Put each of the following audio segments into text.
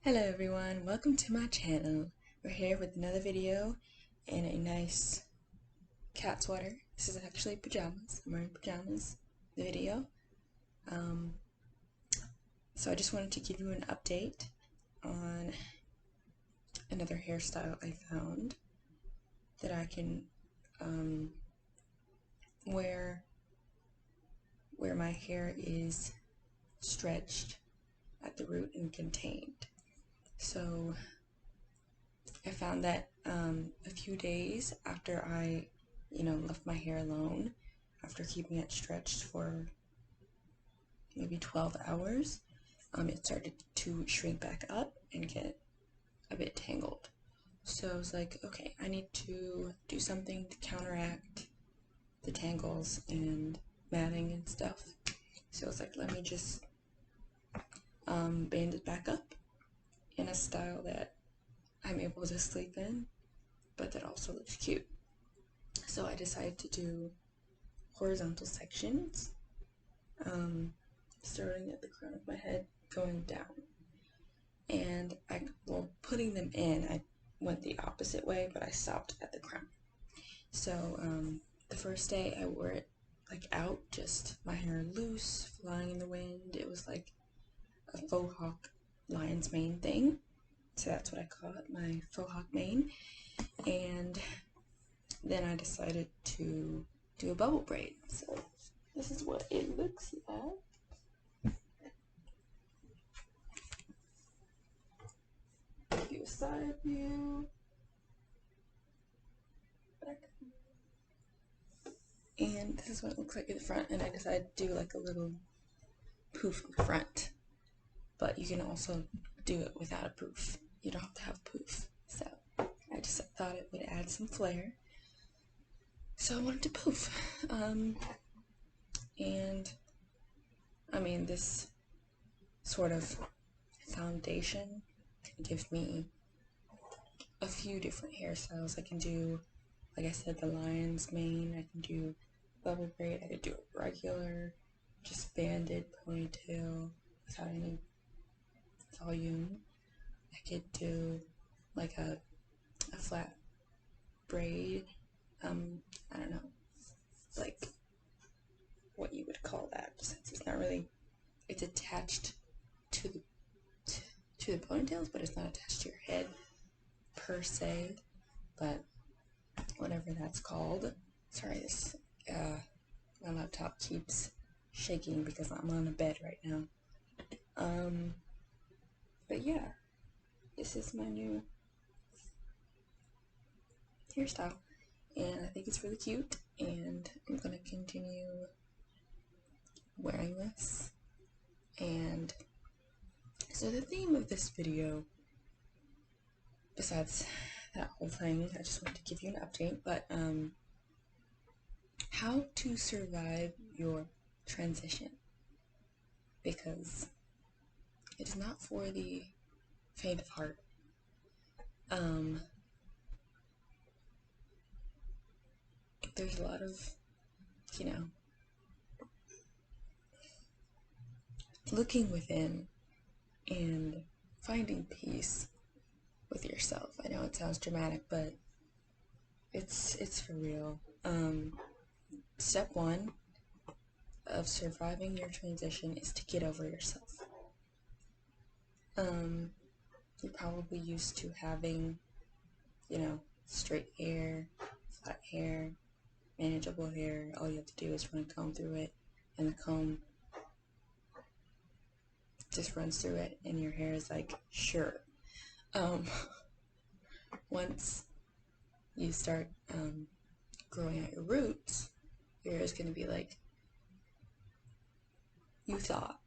Hello everyone, welcome to my channel. We're here with another video in a nice cat sweater. This is actually pajamas. I'm wearing pajamas in the video. So I just wanted to give you an update on another hairstyle I found that I can wear where my hair is stretched at the root and contained. So I found that a few days after I, left my hair alone, after keeping it stretched for maybe 12 hours, it started to shrink back up and get a bit tangled. So I was like, okay, I need to do something to counteract the tangles and matting and stuff. So I was like, let me just band it back up in a style that I'm able to sleep in, but that also looks cute. So I decided to do horizontal sections, starting at the crown of my head, going down. And putting them in, I went the opposite way, but I stopped at the crown. So the first day I wore it like out, just my hair loose, flying in the wind. It was like a faux hawk lion's mane thing. So that's what I call it, my faux hawk mane. And then I decided to do a bubble braid. So this is what it looks like. Give you a side view. Back. And this is what it looks like in the front. And I decided to do like a little poof in the front. But you can also do it without a poof. You don't have to have a poof. So I just thought it would add some flair. So I wanted to poof. And I mean, this sort of foundation can give me a few different hairstyles. I can do, like I said, the lion's mane. I can do bubble braid. I could do a regular, just banded ponytail without any volume. I could do like a flat braid. I don't know, like what you would call that, since it's not really, it's attached to the ponytails, but it's not attached to your head per se, but whatever that's called. Sorry, this my laptop keeps shaking because I'm on a bed right now. But yeah, this is my new hairstyle, and I think it's really cute, and I'm gonna continue wearing this. And so the theme of this video, besides that whole thing, I just wanted to give you an update, but how to survive your transition, because it is not for the faint of heart. There's a lot of, looking within and finding peace with yourself. I know it sounds dramatic, but it's for real. Step one of surviving your transition is to get over yourself. You're probably used to having, straight hair, flat hair, manageable hair. All you have to do is run a comb through it, and the comb just runs through it, and your hair is like, sure. Once you start growing out your roots, your hair is going to be like you thought.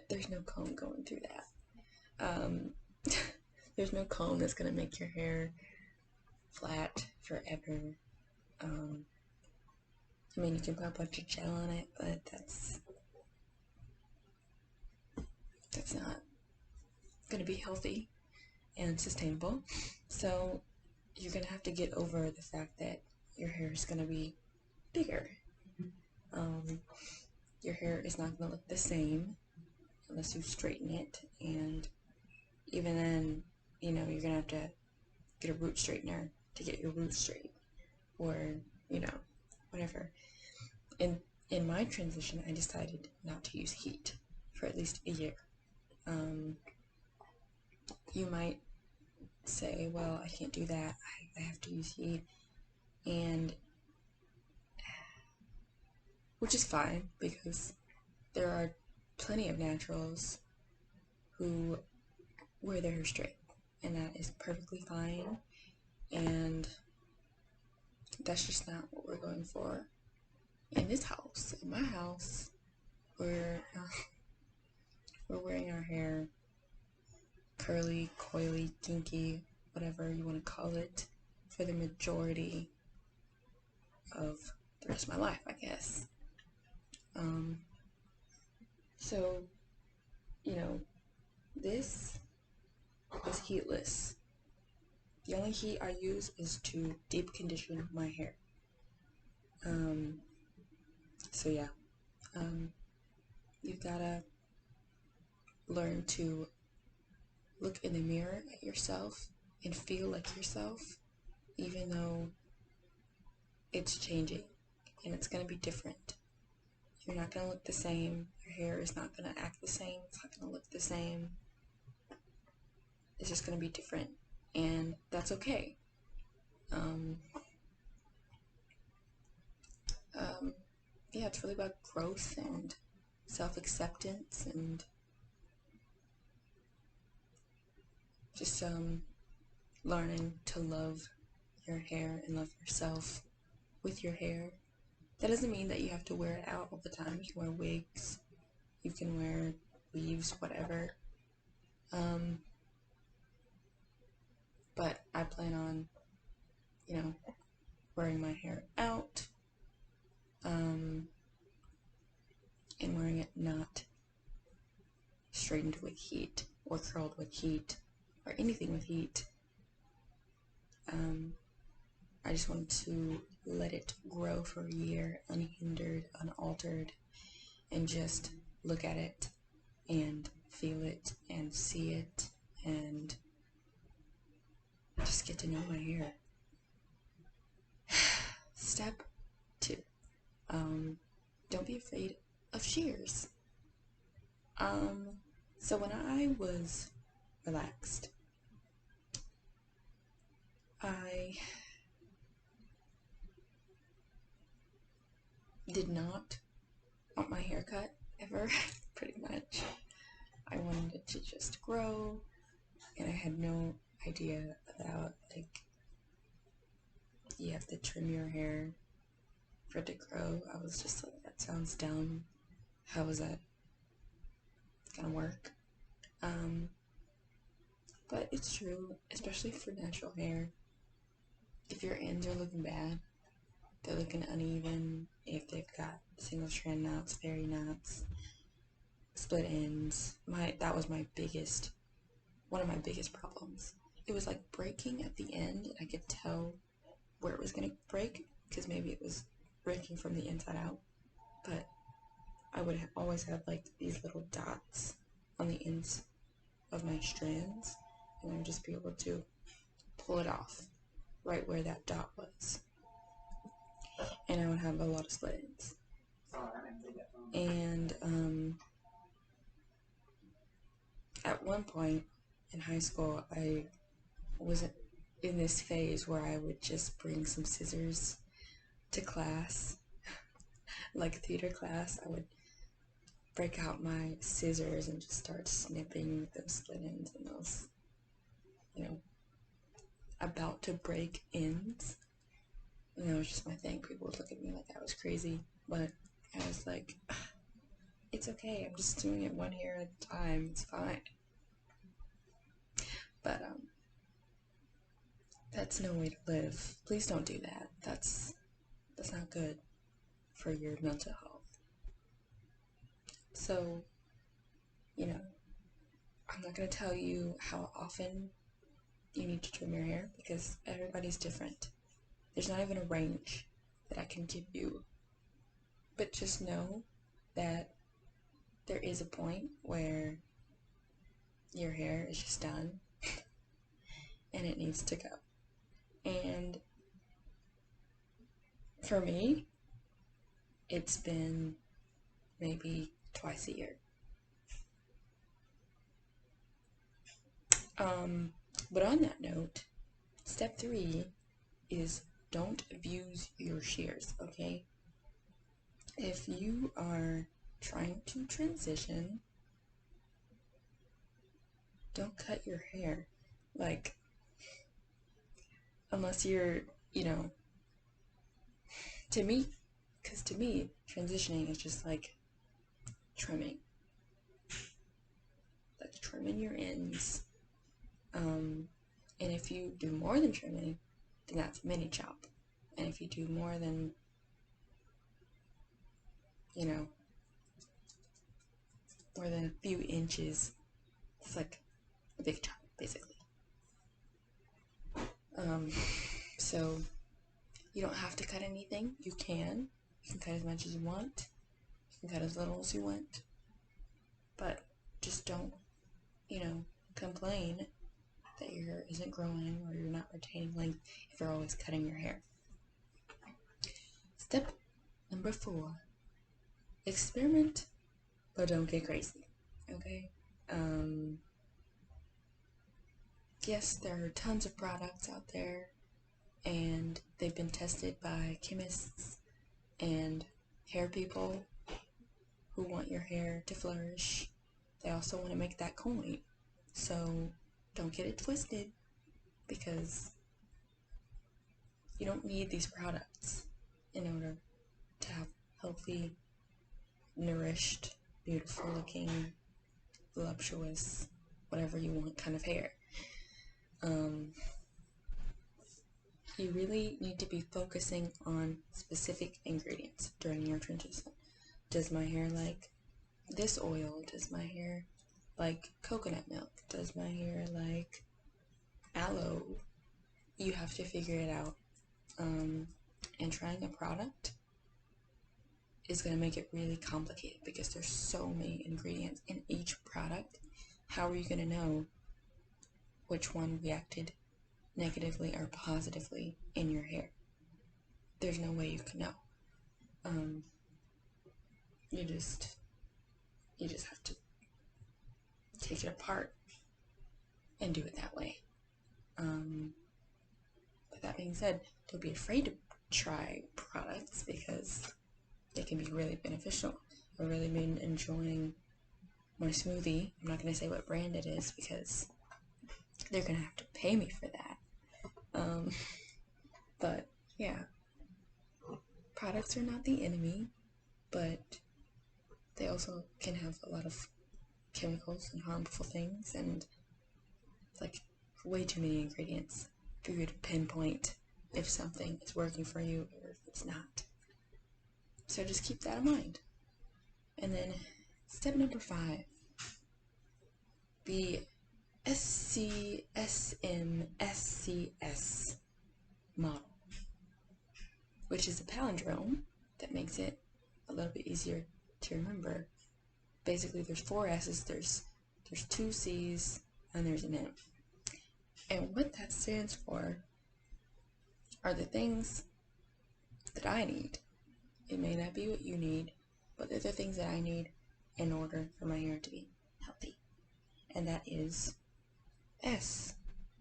There's no comb going through that. There's no comb that's going to make your hair flat forever. I mean, you can put a bunch of gel on it, but that's not going to be healthy and sustainable. So you're going to have to get over the fact that your hair is going to be bigger. your hair is not going to look the same unless you straighten it, and even then, you're going to have to get a root straightener to get your roots straight, or, whatever. In my transition, I decided not to use heat for at least a year. You might say, well, I can't do that, I have to use heat, and which is fine, because there are plenty of naturals who wear their hair straight, and that is perfectly fine, and that's just not what we're going for in this house. In my house, we're wearing our hair curly, coily, kinky, whatever you want to call it, for the majority of the rest of my life, I guess. So, this is heatless. The only heat I use is to deep condition my hair. So yeah, you've gotta learn to look in the mirror at yourself and feel like yourself, even though it's changing and it's gonna be different. You're not gonna look the same. Your hair is not gonna act the same. It's not gonna look the same. It's just gonna be different, and that's okay. Yeah, it's really about growth and self-acceptance, and just learning to love your hair and love yourself with your hair. That doesn't mean that you have to wear it out all the time. You can wear wigs, you can wear weaves, whatever. But I plan on, wearing my hair out, and wearing it not straightened with heat or curled with heat or anything with heat. I just want to let it grow for a year, unhindered, unaltered, and just look at it and feel it and see it and just get to know my hair. Step 2. Don't be afraid of shears. So when I was relaxed, I did not want my hair cut ever, pretty much. I wanted it to just grow, and I had no idea about, you have to trim your hair for it to grow. I was just like, that sounds dumb. How is that gonna work? But it's true, especially for natural hair. If your ends are looking bad, they're looking uneven, if they've got single strand knots, fairy knots, split ends, that was one of my biggest problems. It was like breaking at the end, and I could tell where it was gonna break, because maybe it was breaking from the inside out, but I would always have these little dots on the ends of my strands, and I would just be able to pull it off right where that dot was, and I would have a lot of split ends. And at one point in high school, I was in this phase where I would just bring some scissors to class, like theater class. I would break out my scissors and just start snipping those split ends and those, about to break ends. And that was just my thing. People would look at me like I was crazy, but I was like, it's okay, I'm just doing it one hair at a time, it's fine. But that's no way to live. Please don't do that. That's not good for your mental health. So, I'm not going to tell you how often you need to trim your hair, because everybody's different. There's not even a range that I can give you. But just know that there is a point where your hair is just done and it needs to go. And for me, it's been maybe twice a year. But on that note, step 3 is don't abuse your shears, okay? If you are trying to transition, don't cut your hair. Like, unless you're, to me, because to me, transitioning is just like trimming. Like trimming your ends. And if you do more than trimming, then that's mini chop. And if you do more than, more than a few inches, it's like a big chop, basically. So you don't have to cut anything. You can cut as much as you want. You can cut as little as you want. But just don't, complain that your hair isn't growing or you're not retaining length if you're always cutting your hair. Step number 4, experiment, but don't get crazy, okay? Yes, there are tons of products out there, and they've been tested by chemists and hair people who want your hair to flourish. They also want to make that coin, so don't get it twisted, because you don't need these products in order to have healthy, nourished, beautiful looking, voluptuous, whatever you want kind of hair. You really need to be focusing on specific ingredients during your transition. Does my hair like this oil? Does my hair like coconut milk? Does my hair like aloe? You have to figure it out. And trying a product is going to make it really complicated because there's so many ingredients in each product. How are you going to know which one reacted negatively or positively in your hair? There's no way you can know. You just have to take it apart and do it that way. But that being said, don't be afraid to try products because they can be really beneficial. I've really been enjoying my smoothie. I'm not going to say what brand it is because they're going to have to pay me for that. But yeah, products are not the enemy, but they also can have a lot of chemicals and harmful things, and it's like way too many ingredients for you to pinpoint if something is working for you or if it's not. So just keep that in mind. And then step number 5, the SCSMSCS model, which is a palindrome that makes it a little bit easier to remember. Basically, there's 4 S's, there's 2 C's, and there's an M. And what that stands for are the things that I need. It may not be what you need, but they're the things that I need in order for my hair to be healthy. And that is S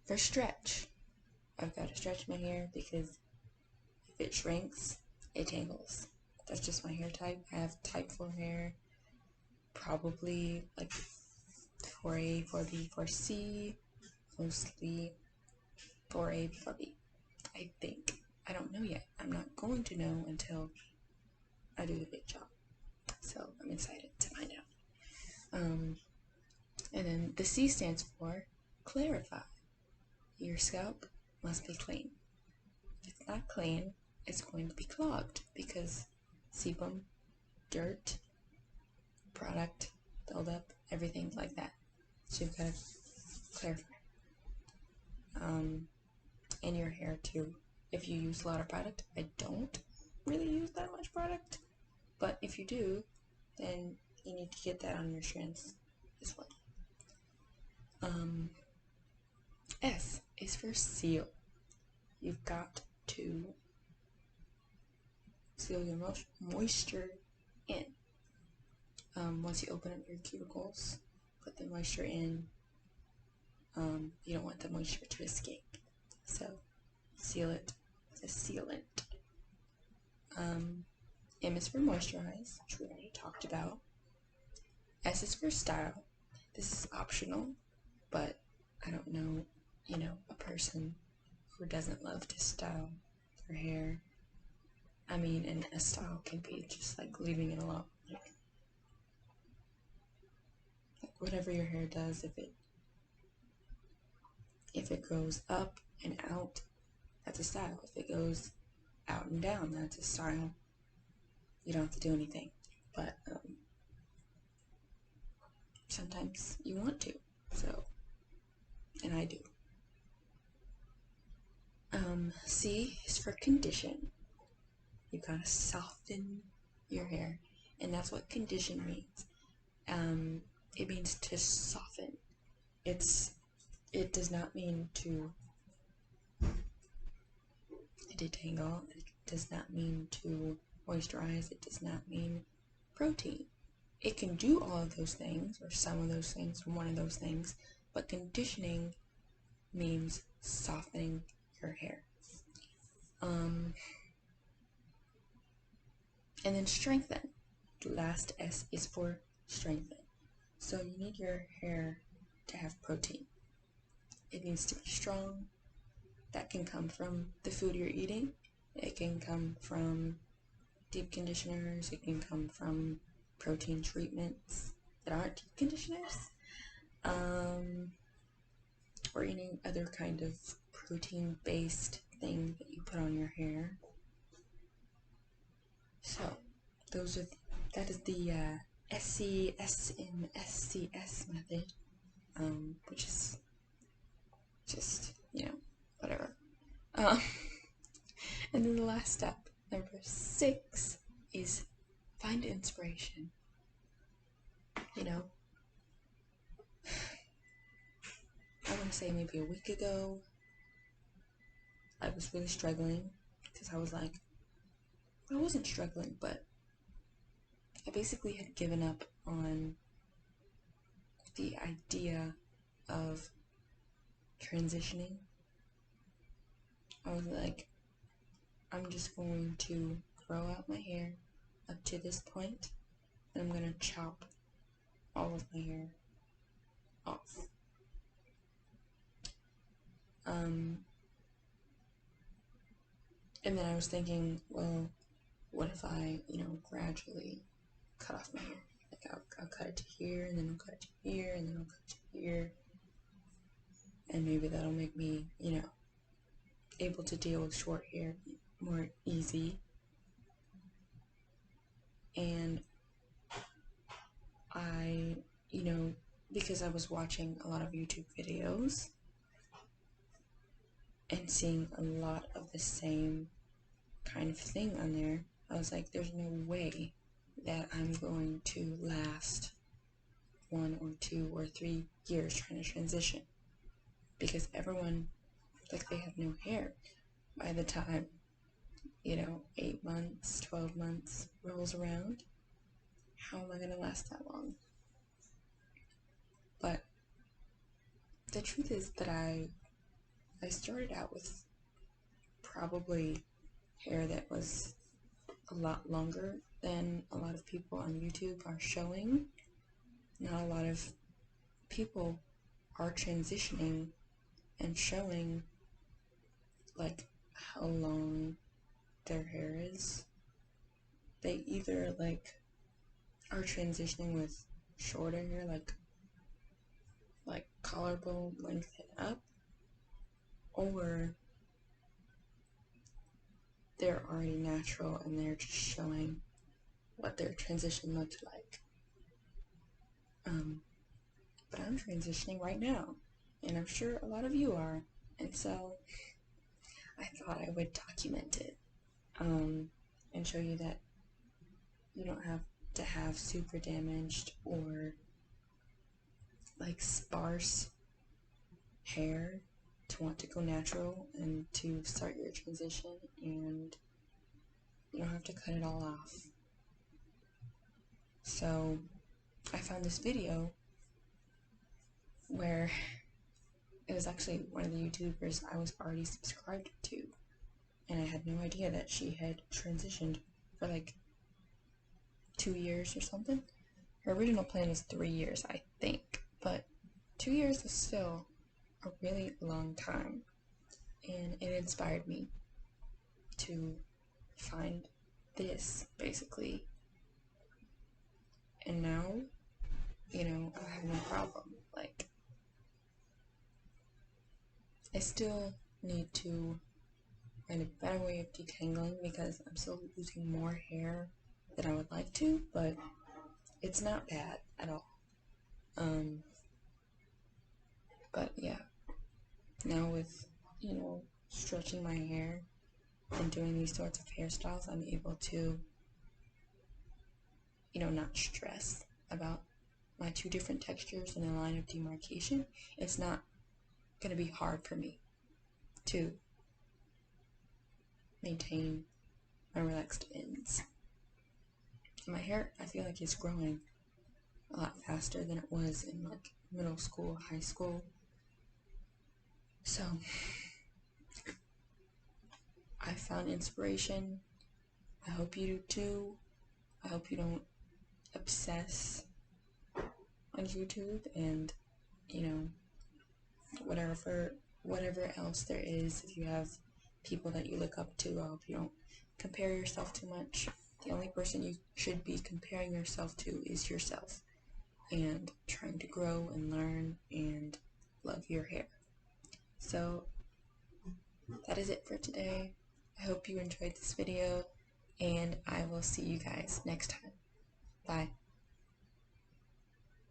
for stretch. I've got to stretch my hair because if it shrinks, it tangles. That's just my hair type. I have type 4 hair, probably like 4A, 4B, 4C, mostly 4A, 4B, I think. I don't know yet. I'm not going to know until I do the big job. So I'm excited to find out. And then the C stands for clarify. Your scalp must be clean. If it's not clean, it's going to be clogged because sebum, dirt, product, buildup, everything like that. So you've got to clarify. And your hair too. If you use a lot of product, I don't really use that much product, but if you do, then you need to get that on your strands as well. S is for seal. You've got to seal your moisture in. Once you open up your cuticles, put the moisture in. You don't want the moisture to escape, so seal it with a sealant. M is for moisturize, which we already talked about. S is for style. This is optional, but I don't know, a person who doesn't love to style their hair. I mean, and a style can be just like leaving it alone. Like whatever your hair does, if it goes up and out, that's a style. If it goes out and down, that's a style. You don't have to do anything, but sometimes you want to, so, and I do. C is for condition. You gotta soften your hair, and that's what condition means. It means to soften. It does not mean to detangle. It does not mean to moisturize. It does not mean protein. It can do all of those things, or some of those things, or one of those things, but conditioning means softening your hair. And then strengthen. The last S is for strengthen. So you need your hair to have protein. It needs to be strong. That can come from the food you're eating. It can come from deep conditioners. It can come from protein treatments that aren't deep conditioners. Or any other kind of protein-based thing that you put on your hair. So that is the SCSM SCS method, which is just, whatever. And then the last step, number 6, is find inspiration. I want to say maybe a week ago, I was really struggling, because I wasn't struggling, but I basically had given up on the idea of transitioning. I was like, I'm just going to grow out my hair up to this point, and I'm going to chop all of my hair off. And then I was thinking, well, what if I, gradually cut off my hair? Like, I'll cut it to here, and then I'll cut it to here, and then I'll cut it to here. And maybe that'll make me, able to deal with short hair more easy. And I, because I was watching a lot of YouTube videos and seeing a lot of the same kind of thing on there, I was like, there's no way that I'm going to last 1 or 2 or 3 years trying to transition, because everyone, they have no hair by the time 8 months, 12 months rolls around. How am I going to last that long? But the truth is that I started out with probably hair that was a lot longer than a lot of people on YouTube are showing. Not a lot of people are transitioning and showing how long their hair is. They either are transitioning with shorter hair, like collarbone length and up, or they're already natural and they're just showing what their transition looks like. But I'm transitioning right now, and I'm sure a lot of you are, and so I thought I would document it, and show you that you don't have to have super damaged or like sparse hair to want to go natural and to start your transition, and you don't have to cut it all off. So I found this video where it was actually one of the YouTubers I was already subscribed to, and I had no idea that she had transitioned for like 2 years or something. Her original plan was 3 years, I think, but 2 years is still a really long time, and it inspired me to find this, basically. And now, I have no problem. Like, I still need to find a better way of detangling because I'm still losing more hair than I would like to, but it's not bad at all. But yeah, now with, stretching my hair and doing these sorts of hairstyles, I'm able to, not stress about my two different textures and a line of demarcation. It's not going to be hard for me to maintain my relaxed ends. My hair, I feel like, is growing a lot faster than it was in like middle school, high school. So I found inspiration. I hope you do too. I hope you don't obsess on YouTube and, whatever else there is. If you have people that you look up to, I hope you don't compare yourself too much. The only person you should be comparing yourself to is yourself, and trying to grow and learn and love your hair. So that is it for today. I hope you enjoyed this video, and I will see you guys next time. Bye.